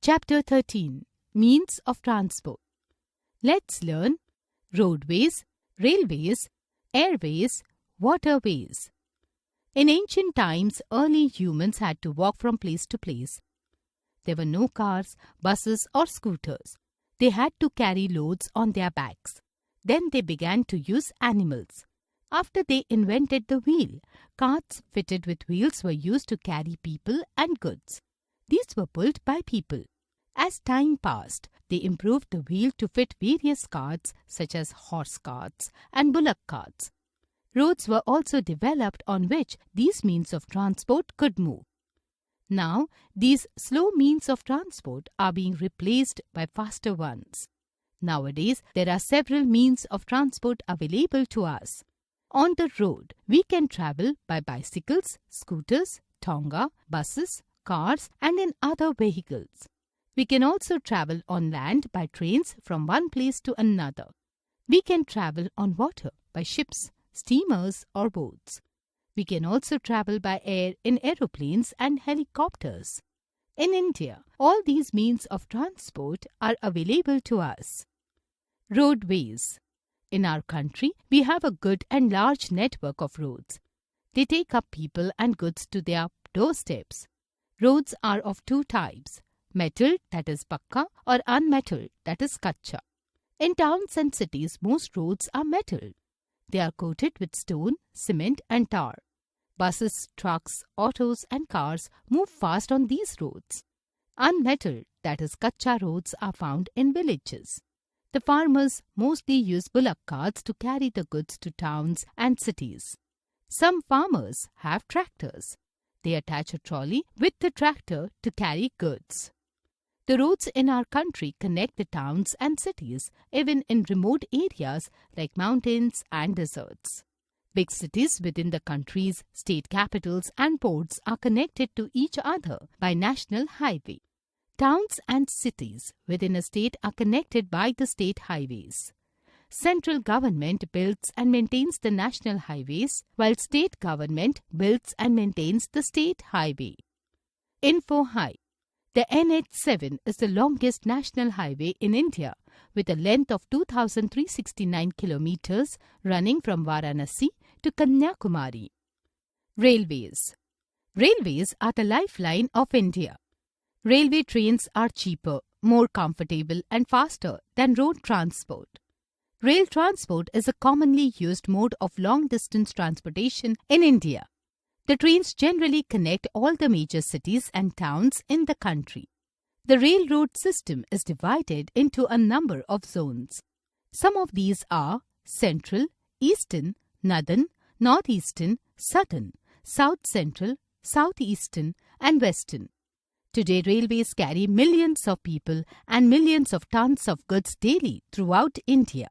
Chapter 13. Means of Transport. Let's learn roadways, railways, airways, waterways. In ancient times, early humans had to walk from place to place. There were no cars, buses or scooters. They had to carry loads on their backs. Then they began to use animals. After they invented the wheel, carts fitted with wheels were used to carry people and goods. These were pulled by people. As time passed, they improved the wheel to fit various carts such as horse carts and bullock carts. Roads were also developed on which these means of transport could move. Now, these slow means of transport are being replaced by faster ones. Nowadays, there are several means of transport available to us. On the road, we can travel by bicycles, scooters, tonga, buses, cars, and in other vehicles. We can also travel on land by trains from one place to another. We can travel on water by ships, steamers, or boats. We can also travel by air in aeroplanes and helicopters. In India, all these means of transport are available to us. Roadways. In our country, we have a good and large network of roads. They take up people and goods to their doorsteps. Roads are of two types, metalled, that is pakka, or unmetalled, that is kacha. In towns and cities, most roads are metalled. They are coated with stone, cement and tar. Buses, trucks, autos and cars move fast on these roads. Unmetalled, that is kacha roads are found in villages. The farmers mostly use bullock carts to carry the goods to towns and cities. Some farmers have tractors. They attach a trolley with the tractor to carry goods. The roads in our country connect the towns and cities, even in remote areas like mountains and deserts. Big cities within the country's state capitals and ports are connected to each other by national highway. Towns and cities within a state are connected by the state highways. Central government builds and maintains the national highways, while state government builds and maintains the state highway. Info High. The NH7 is the longest national highway in India, with a length of 2,369 kilometers running from Varanasi to Kanyakumari. Railways. Railways are the lifeline of India. Railway trains are cheaper, more comfortable and faster than road transport. Rail transport is a commonly used mode of long-distance transportation in India. The trains generally connect all the major cities and towns in the country. The railroad system is divided into a number of zones. Some of these are Central, Eastern, Northern, Northeastern, Southern, South Central, Southeastern and Western. Today, railways carry millions of people and millions of tons of goods daily throughout India.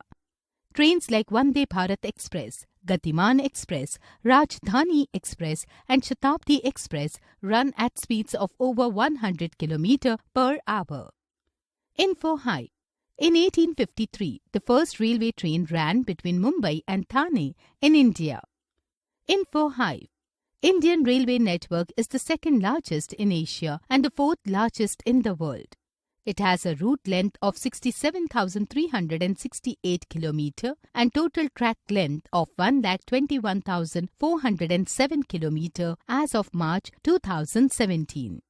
Trains like Vande Bharat Express, Gatiman Express, Rajdhani Express and Shatabdi Express run at speeds of over 100 km per hour. Info High. In 1853, the first railway train ran between Mumbai and Thane in India. Info High. Indian railway network is the second largest in Asia and the fourth largest in the world. It has a route length of 67,368 km and total track length of 1,21,407 km as of March 2017.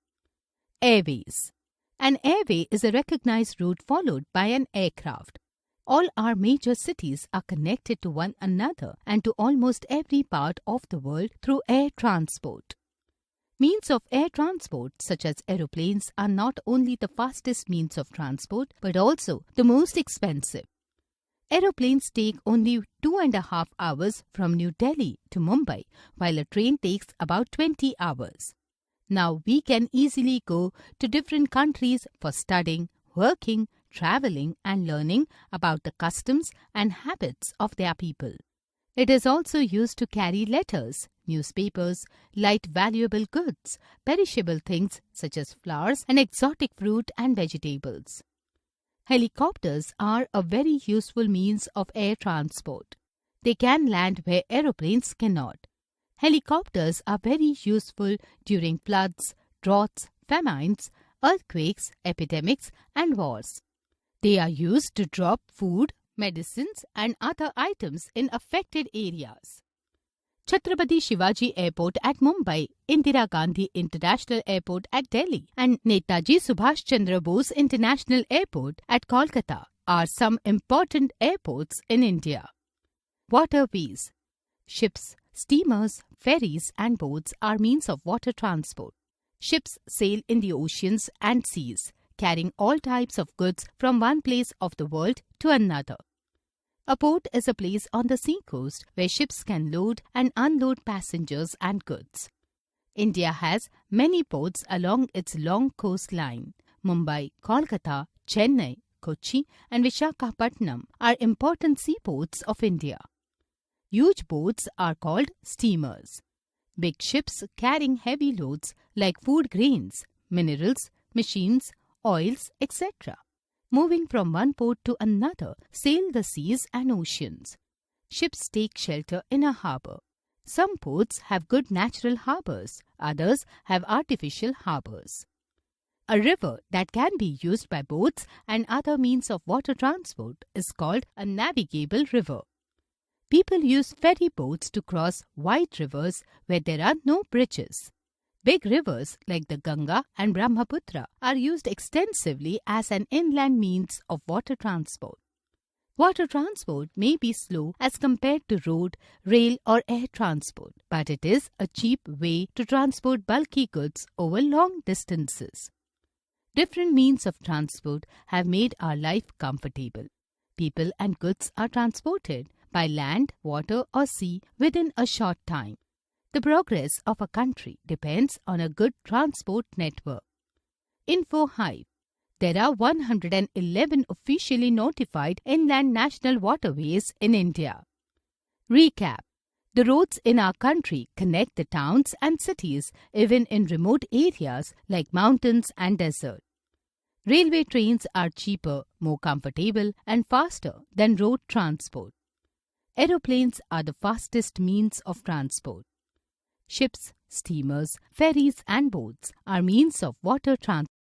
Airways. An airway is a recognized route followed by an aircraft. All our major cities are connected to one another and to almost every part of the world through air transport. Means of air transport such as aeroplanes are not only the fastest means of transport but also the most expensive. Aeroplanes take only 2.5 hours from New Delhi to Mumbai, while a train takes about 20 hours. Now we can easily go to different countries for studying, working, traveling and learning about the customs and habits of their people. It is also used to carry letters, newspapers, light valuable goods, perishable things such as flowers and exotic fruit and vegetables. Helicopters are a very useful means of air transport. They can land where aeroplanes cannot. Helicopters are very useful during floods, droughts, famines, earthquakes, epidemics, and wars. They are used to drop food, medicines, and other items in affected areas. Chhatrapati Shivaji Airport at Mumbai, Indira Gandhi International Airport at Delhi, and Netaji Subhash Chandra Bose International Airport at Kolkata are some important airports in India. Waterways. Ships, steamers, ferries, and boats are means of water transport. Ships sail in the oceans and seas, carrying all types of goods from one place of the world to another. A port is a place on the seacoast where ships can load and unload passengers and goods. India has many ports along its long coastline. Mumbai, Kolkata, Chennai, Kochi, and Visakhapatnam are important seaports of India. Huge boats are called steamers. Big ships carrying heavy loads like food grains, minerals, machines, oils, etc. Moving from one port to another, sail the seas and oceans. Ships take shelter in a harbour. Some ports have good natural harbours, others have artificial harbours. A river that can be used by boats and other means of water transport is called a navigable river. People use ferry boats to cross wide rivers where there are no bridges. Big rivers like the Ganga and Brahmaputra are used extensively as an inland means of water transport. Water transport may be slow as compared to road, rail or air transport, but it is a cheap way to transport bulky goods over long distances. Different means of transport have made our life comfortable. People and goods are transported by land, water or sea within a short time. The progress of a country depends on a good transport network. Info Hive. There are 111 officially notified inland national waterways in India. Recap. The roads in our country connect the towns and cities even in remote areas like mountains and desert. Railway trains are cheaper, more comfortable and faster than road transport. Aeroplanes are the fastest means of transport. Ships, steamers, ferries and boats are means of water transport.